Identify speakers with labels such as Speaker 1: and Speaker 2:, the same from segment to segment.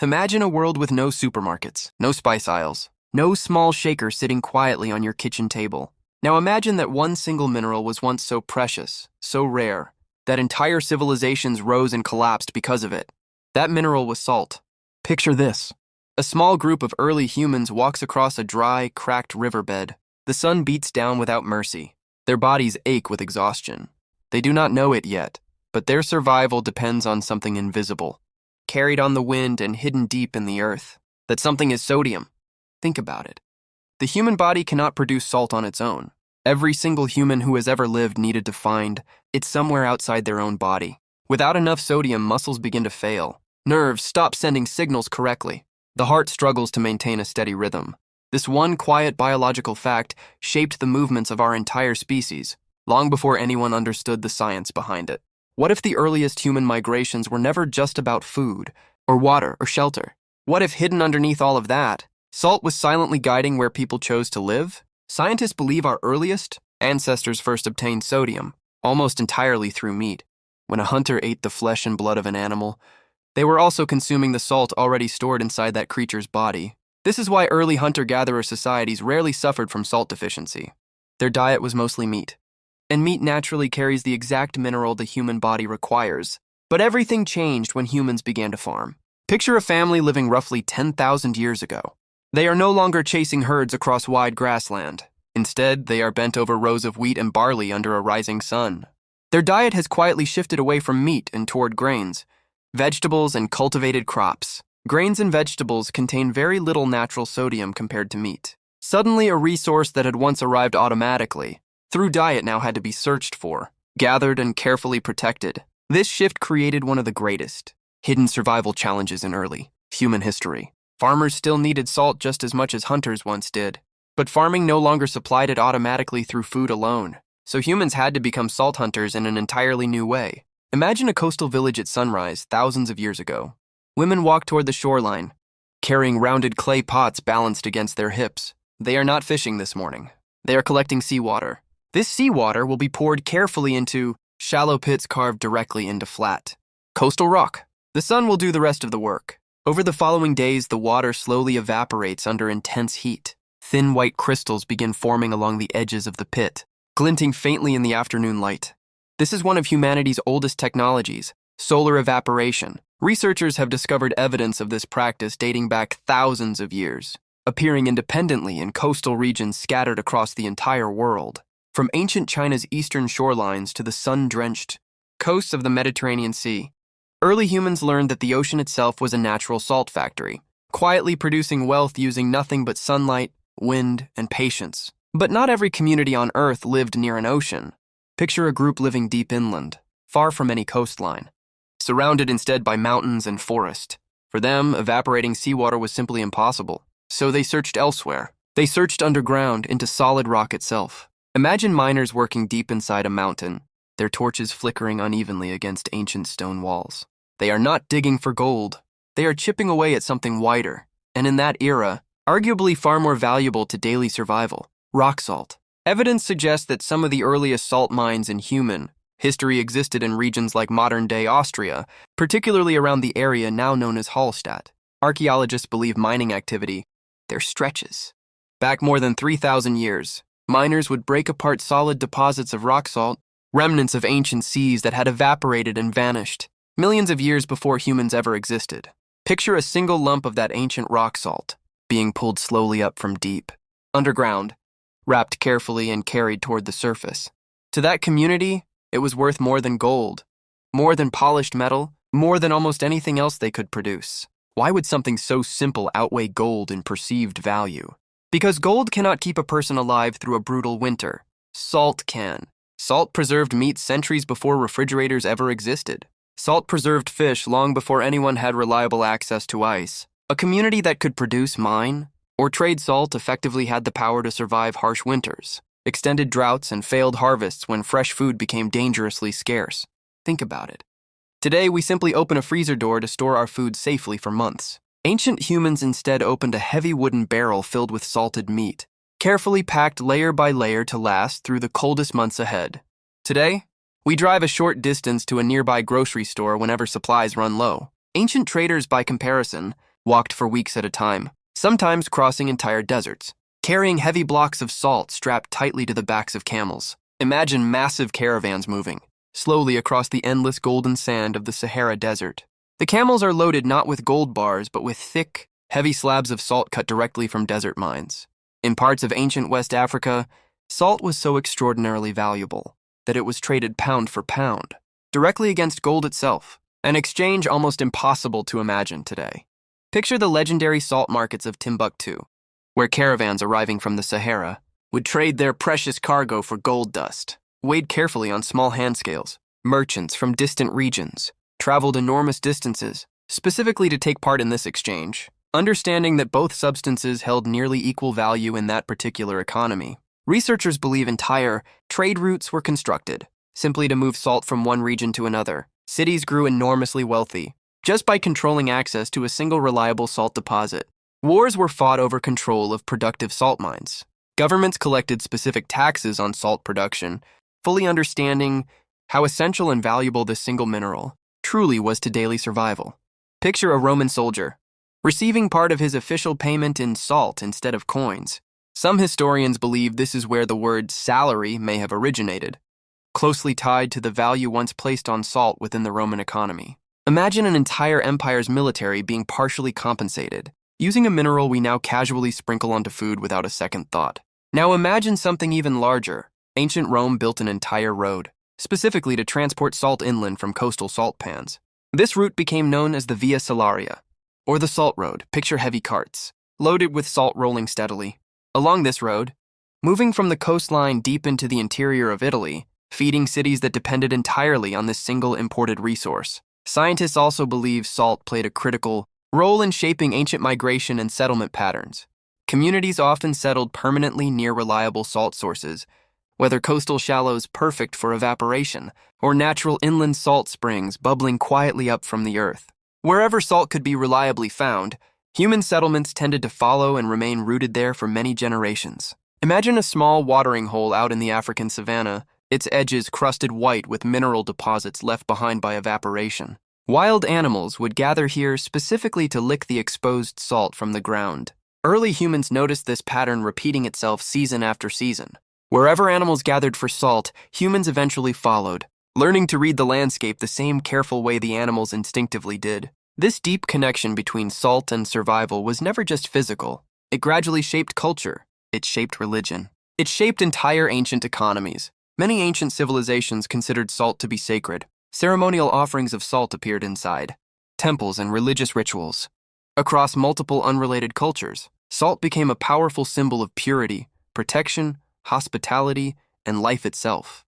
Speaker 1: Imagine a world with no supermarkets, no spice aisles, no small shaker sitting quietly on your kitchen table. Now imagine that one single mineral was once so precious, so rare, that entire civilizations rose and collapsed because of it. That mineral was salt. Picture this. A small group of early humans walks across a dry, cracked riverbed. The sun beats down without mercy. Their bodies ache with exhaustion. They do not know it yet, but their survival depends on something invisible, carried on the wind and hidden deep in the earth. That something is sodium. Think about it. The human body cannot produce salt on its own. Every single human who has ever lived needed to find it somewhere outside their own body. Without enough sodium, muscles begin to fail. Nerves stop sending signals correctly. The heart struggles to maintain a steady rhythm. This one quiet biological fact shaped the movements of our entire species, long before anyone understood the science behind it. What if the earliest human migrations were never just about food, or water, or shelter? What if hidden underneath all of that, salt was silently guiding where people chose to live? Scientists believe our earliest ancestors first obtained sodium, almost entirely through meat. When a hunter ate the flesh and blood of an animal, they were also consuming the salt already stored inside that creature's body. This is why early hunter-gatherer societies rarely suffered from salt deficiency. Their diet was mostly meat. And meat naturally carries the exact mineral the human body requires. But everything changed when humans began to farm. Picture a family living roughly 10,000 years ago. They are no longer chasing herds across wide grassland. Instead, they are bent over rows of wheat and barley under a rising sun. Their diet has quietly shifted away from meat and toward grains, vegetables, and cultivated crops. Grains and vegetables contain very little natural sodium compared to meat. Suddenly, a resource that had once arrived automatically, through diet, now had to be searched for, gathered, and carefully protected. This shift created one of the greatest hidden survival challenges in early human history. Farmers still needed salt just as much as hunters once did, but farming no longer supplied it automatically through food alone, so humans had to become salt hunters in an entirely new way. Imagine a coastal village at sunrise thousands of years ago. Women walk toward the shoreline, carrying rounded clay pots balanced against their hips. They are not fishing this morning. They are collecting seawater. This seawater will be poured carefully into shallow pits carved directly into flat coastal rock. The sun will do the rest of the work. Over the following days, the water slowly evaporates under intense heat. Thin white crystals begin forming along the edges of the pit, glinting faintly in the afternoon light. This is one of humanity's oldest technologies, solar evaporation. Researchers have discovered evidence of this practice dating back thousands of years, appearing independently in coastal regions scattered across the entire world. From ancient China's eastern shorelines to the sun-drenched coasts of the Mediterranean Sea, early humans learned that the ocean itself was a natural salt factory, quietly producing wealth using nothing but sunlight, wind, and patience. But not every community on Earth lived near an ocean. Picture a group living deep inland, far from any coastline, surrounded instead by mountains and forest. For them, evaporating seawater was simply impossible, so they searched elsewhere. They searched underground into solid rock itself. Imagine miners working deep inside a mountain, their torches flickering unevenly against ancient stone walls. They are not digging for gold. They are chipping away at something wider, and in that era, arguably far more valuable to daily survival: rock salt. Evidence suggests that some of the earliest salt mines in human history existed in regions like modern-day Austria, particularly around the area now known as Hallstatt. Archaeologists believe mining activity there stretches back more than 3,000 years. Miners would break apart solid deposits of rock salt, remnants of ancient seas that had evaporated and vanished millions of years before humans ever existed. Picture a single lump of that ancient rock salt being pulled slowly up from deep, underground, wrapped carefully and carried toward the surface. To that community, it was worth more than gold, more than polished metal, more than almost anything else they could produce. Why would something so simple outweigh gold in perceived value? Because gold cannot keep a person alive through a brutal winter. Salt can. Salt preserved meat centuries before refrigerators ever existed. Salt preserved fish long before anyone had reliable access to ice. A community that could produce, mine, or trade salt effectively had the power to survive harsh winters, extended droughts, and failed harvests when fresh food became dangerously scarce. Think about it. Today, we simply open a freezer door to store our food safely for months. Ancient humans instead opened a heavy wooden barrel filled with salted meat, carefully packed layer by layer to last through the coldest months ahead. Today, we drive a short distance to a nearby grocery store whenever supplies run low. Ancient traders, by comparison, walked for weeks at a time, sometimes crossing entire deserts, carrying heavy blocks of salt strapped tightly to the backs of camels. Imagine massive caravans moving slowly across the endless golden sand of the Sahara Desert. The camels are loaded not with gold bars, but with thick, heavy slabs of salt cut directly from desert mines. In parts of ancient West Africa, salt was so extraordinarily valuable that it was traded pound for pound, directly against gold itself, an exchange almost impossible to imagine today. Picture the legendary salt markets of Timbuktu, where caravans arriving from the Sahara would trade their precious cargo for gold dust, weighed carefully on small hand scales. Merchants from distant regions traveled enormous distances, specifically to take part in this exchange, understanding that both substances held nearly equal value in that particular economy. Researchers believe entire trade routes were constructed simply to move salt from one region to another. Cities grew enormously wealthy just by controlling access to a single reliable salt deposit. Wars were fought over control of productive salt mines. Governments collected specific taxes on salt production, fully understanding how essential and valuable this single mineral truly was to daily survival. Picture a Roman soldier receiving part of his official payment in salt instead of coins. Some historians believe this is where the word salary may have originated, closely tied to the value once placed on salt within the Roman economy. Imagine an entire empire's military being partially compensated, using a mineral we now casually sprinkle onto food without a second thought. Now imagine something even larger. Ancient Rome built an entire road, specifically to transport salt inland from coastal salt pans. This route became known as the Via Salaria, or the Salt Road. Picture heavy carts, loaded with salt rolling steadily. Along this road, moving from the coastline deep into the interior of Italy, feeding cities that depended entirely on this single imported resource. Scientists also believe salt played a critical role in shaping ancient migration and settlement patterns. Communities often settled permanently near reliable salt sources, whether coastal shallows perfect for evaporation or natural inland salt springs bubbling quietly up from the earth. Wherever salt could be reliably found, human settlements tended to follow and remain rooted there for many generations. Imagine a small watering hole out in the African savanna, its edges crusted white with mineral deposits left behind by evaporation. Wild animals would gather here specifically to lick the exposed salt from the ground. Early humans noticed this pattern repeating itself season after season. Wherever animals gathered for salt, humans eventually followed, learning to read the landscape the same careful way the animals instinctively did. This deep connection between salt and survival was never just physical. It gradually shaped culture. It shaped religion. It shaped entire ancient economies. Many ancient civilizations considered salt to be sacred. Ceremonial offerings of salt appeared inside temples and religious rituals. Across multiple unrelated cultures, salt became a powerful symbol of purity, protection, hospitality, and life itself.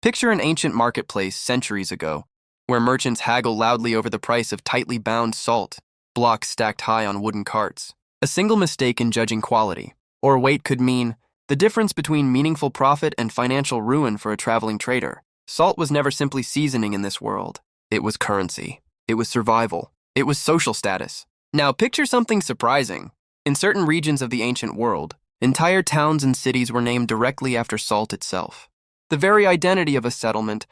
Speaker 1: Picture an ancient marketplace centuries ago, where merchants haggle loudly over the price of tightly bound salt, blocks stacked high on wooden carts. A single mistake in judging quality or weight could mean the difference between meaningful profit and financial ruin for a traveling trader. Salt was never simply seasoning in this world. It was currency. It was survival. It was social status. Now picture something surprising. In certain regions of the ancient world, entire towns and cities were named directly after salt itself. The very identity of a settlement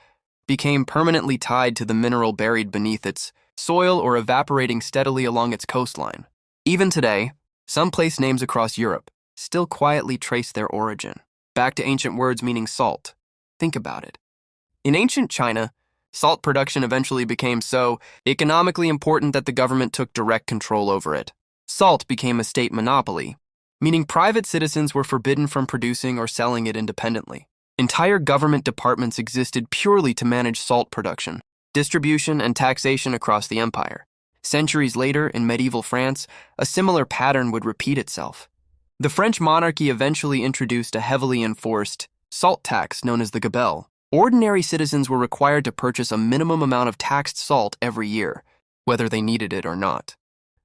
Speaker 1: became permanently tied to the mineral buried beneath its soil or evaporating steadily along its coastline. Even today, some place names across Europe still quietly trace their origin back to ancient words meaning salt. Think about it. In ancient China, salt production eventually became so economically important that the government took direct control over it. Salt became a state monopoly, meaning private citizens were forbidden from producing or selling it independently. Entire government departments existed purely to manage salt production, distribution, and taxation across the empire. Centuries later, in medieval France, a similar pattern would repeat itself. The French monarchy eventually introduced a heavily enforced salt tax known as the gabelle. Ordinary citizens were required to purchase a minimum amount of taxed salt every year, whether they needed it or not.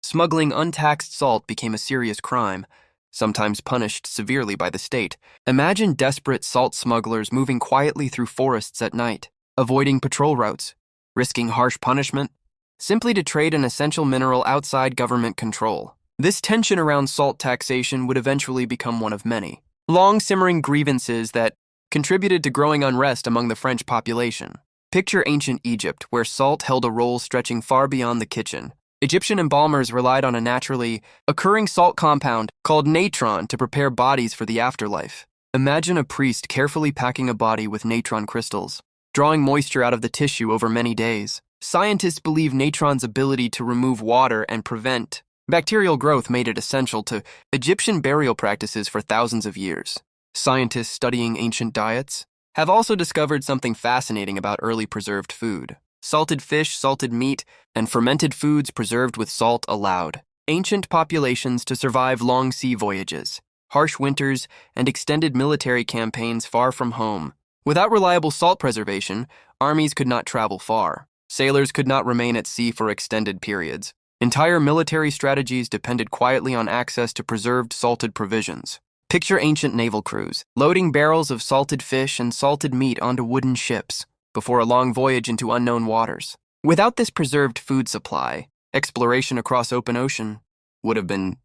Speaker 1: Smuggling untaxed salt became a serious crime, sometimes punished severely by the state. Imagine desperate salt smugglers moving quietly through forests at night, avoiding patrol routes, risking harsh punishment, simply to trade an essential mineral outside government control. This tension around salt taxation would eventually become one of many long-simmering grievances that contributed to growing unrest among the French population. Picture ancient Egypt, where salt held a role stretching far beyond the kitchen. Egyptian embalmers relied on a naturally occurring salt compound called natron to prepare bodies for the afterlife. Imagine a priest carefully packing a body with natron crystals, drawing moisture out of the tissue over many days. Scientists believe natron's ability to remove water and prevent bacterial growth made it essential to Egyptian burial practices for thousands of years. Scientists studying ancient diets have also discovered something fascinating about early preserved food. Salted fish, salted meat, and fermented foods preserved with salt allowed ancient populations to survive long sea voyages, harsh winters, and extended military campaigns far from home. Without reliable salt preservation, armies could not travel far. Sailors could not remain at sea for extended periods. Entire military strategies depended quietly on access to preserved salted provisions. Picture ancient naval crews, loading barrels of salted fish and salted meat onto wooden ships before a long voyage into unknown waters. Without this preserved food supply, exploration across open ocean would have been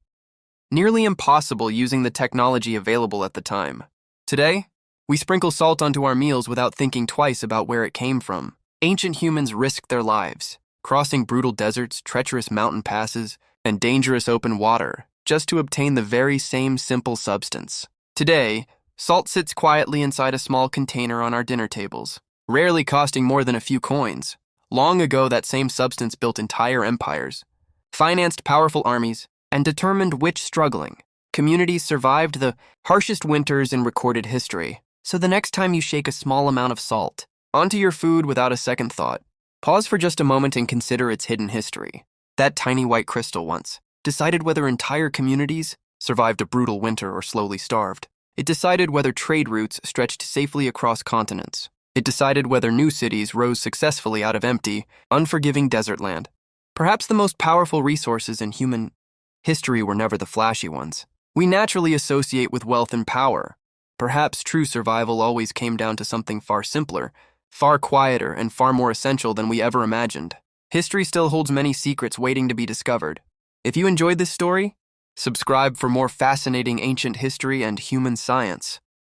Speaker 1: nearly impossible using the technology available at the time. Today, we sprinkle salt onto our meals without thinking twice about where it came from. Ancient humans risked their lives, crossing brutal deserts, treacherous mountain passes, and dangerous open water, just to obtain the very same simple substance. Today, salt sits quietly inside a small container on our dinner tables, rarely costing more than a few coins. Long ago, that same substance built entire empires, financed powerful armies, and determined which struggling communities survived the harshest winters in recorded history. So the next time you shake a small amount of salt onto your food without a second thought, pause for just a moment and consider its hidden history. That tiny white crystal once decided whether entire communities survived a brutal winter or slowly starved. It decided whether trade routes stretched safely across continents. It decided whether new cities rose successfully out of empty, unforgiving desert land. Perhaps the most powerful resources in human history were never the flashy ones we naturally associate with wealth and power. Perhaps true survival always came down to something far simpler, far quieter, and far more essential than we ever imagined. History still holds many secrets waiting to be discovered. If you enjoyed this story, subscribe for more fascinating ancient history and human science.